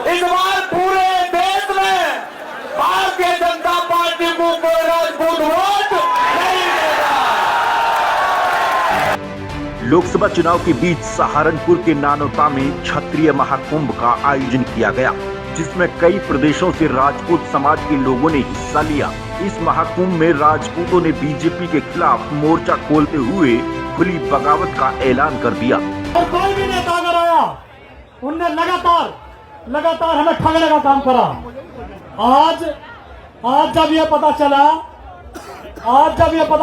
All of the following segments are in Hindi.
इस बार पूरे देश में भारतीय जनता पार्टी को कोई राजपूत वोट नहीं देगा। लोकसभा चुनाव के बीच सहारनपुर के नानोता में क्षत्रिय महाकुंभ का आयोजन किया गया, जिसमें कई प्रदेशों से राजपूत समाज के लोगों ने हिस्सा लिया। इस महाकुंभ में राजपूतों ने बीजेपी के खिलाफ मोर्चा खोलते हुए खुली बगावत का ऐलान कर दिया। और कोई भी नेता अगर आया, उनने लगातार हमें ठगने का काम करा। आज जब ये पता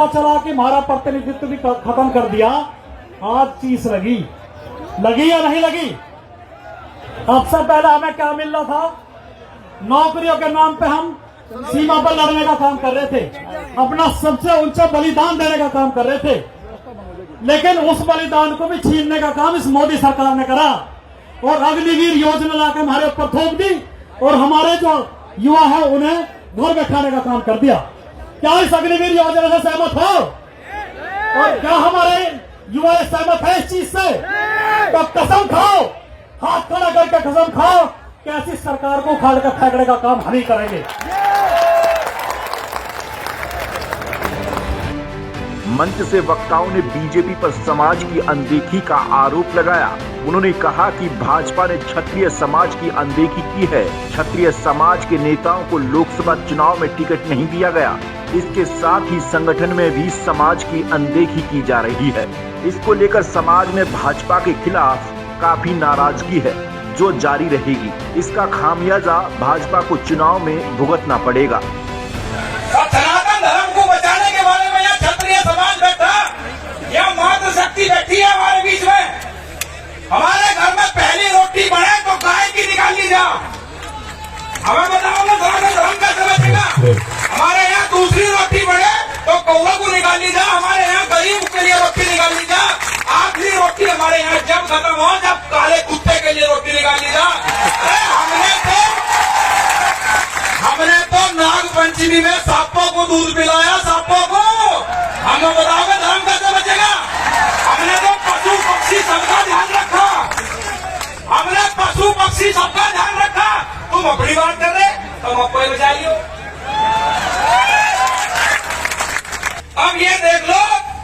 चला कि हमारा प्रतिनिधित्व भी खत्म कर दिया, आज चीज लगी या नहीं लगी। सबसे पहले हमें क्या मिल रहा था? नौकरियों के नाम पे हम सीमा पर लड़ने का काम कर रहे थे, अपना सबसे ऊंचा बलिदान देने का काम कर रहे थे, लेकिन उस बलिदान को भी छीनने का काम इस मोदी सरकार ने करा और अग्निवीर योजना लाकर हमारे ऊपर थोप दी और हमारे जो युवा है उन्हें घर बैठाने का काम कर दिया। क्या इस अग्निवीर योजना से सहमत हो? और क्या हमारे युवा सहमत है इस चीज से? तो कसम खाओ, हाथ खड़ा करके कसम खाओ कि ऐसी सरकार को उखाड़ कर फेंकने का काम हम ही करेंगे। मंच से वक्ताओं ने बीजेपी पर समाज की अनदेखी का आरोप लगाया। उन्होंने कहा कि भाजपा ने क्षत्रिय समाज की अनदेखी की है। क्षत्रिय समाज के नेताओं को लोकसभा चुनाव में टिकट नहीं दिया गया। इसके साथ ही संगठन में भी समाज की अनदेखी की जा रही है। इसको लेकर समाज में भाजपा के खिलाफ काफी नाराजगी है, जो जारी रहेगी। इसका खामियाजा भाजपा को चुनाव में भुगतना पड़ेगा। सनातन धर्म को बचाने के बारे में यह क्षत्रिय समाज बैठा, यह मातृशक्ति बैठी है हमारे बीच में। हमारे घर में पहली रोटी बने तो गाय की निकाल ली जा। हमें बताओ ना सनातन धर्म कैसे बचेगा? हमारे यहाँ दूसरी रोटी बने तो कौवा को निकाल ली जा। हमारे यहाँ गरीब के लिए रोटी निकाल ली जा। आखिरी रोटी हमारे यहाँ जब खत्म हो, जब काले कुत्ते के लिए रोटी निकाल ली जा। हमने तो नाग पंचमी में सांपों को दूध पिलाया, सांपों को। हमें बताओगे धर्म कैसे बचेगा? हमने तो पशु पक्षी सबका ध्यान रखा, तुम अपनी बात कर रहे, तुम आपको बचा लियो। अब ये देख लो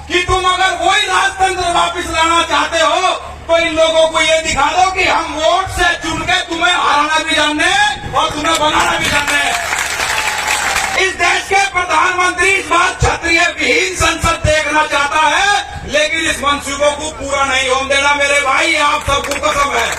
कि तुम अगर वही राजतंत्र वापिस लाना चाहते हो तो इन लोगों को ये दिखा दो कि हम वोट से चुन के तुम्हें हराना भी जानने और तुम्हें बनाना भी जानने। इस देश के प्रधानमंत्री इस बार क्षत्रिय विहीन संसद देखना चाहता है, लेकिन इस मंसूबों को पूरा नहीं होने देना मेरे भाई, आप सबको कसम है।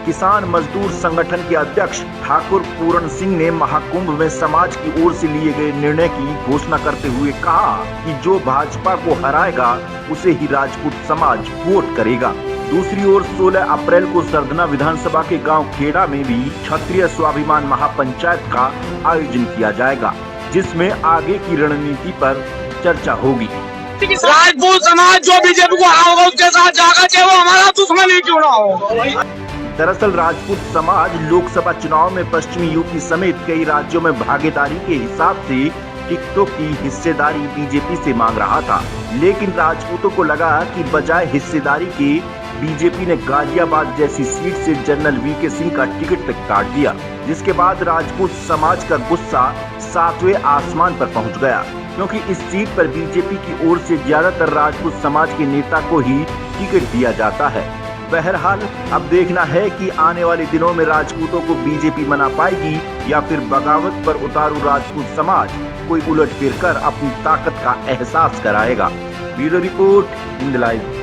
किसान मजदूर संगठन के अध्यक्ष ठाकुर पूरण सिंह ने महाकुंभ में समाज की ओर से लिए गए निर्णय की घोषणा करते हुए कहा कि जो भाजपा को हराएगा उसे ही राजपूत समाज वोट करेगा। दूसरी ओर 16 अप्रैल को सरधना विधानसभा के गांव खेड़ा में भी क्षत्रिय स्वाभिमान महापंचायत का आयोजन किया जाएगा, जिसमें आगे की रणनीति पर चर्चा होगी। राजपूत समाज जो बीजेपी को हराएगा उसके साथ जाएगा, चाहे वो हमारा दुश्मन ही क्यों ना हो। दरअसल राजपूत समाज लोकसभा चुनाव में पश्चिमी यूपी समेत कई राज्यों में भागीदारी के हिसाब से टिकटों की हिस्सेदारी बीजेपी से मांग रहा था, लेकिन राजपूतों को लगा कि बजाय हिस्सेदारी के बीजेपी ने गाजियाबाद जैसी सीट से जनरल वीके सिंह का टिकट तक काट दिया, जिसके बाद राजपूत समाज का गुस्सा 7वें आसमान पर पहुंच गया, क्योंकि इस सीट पर बीजेपी की ओर से ज्यादातर राजपूत समाज के नेता को ही टिकट दिया जाता है। बहरहाल अब देखना है कि आने वाले दिनों में राजपूतों को बीजेपी मना पाएगी या फिर बगावत पर उतारू राजपूत समाज कोई उलट फिर कर अपनी ताकत का एहसास कराएगा। Bureau report, Hind live.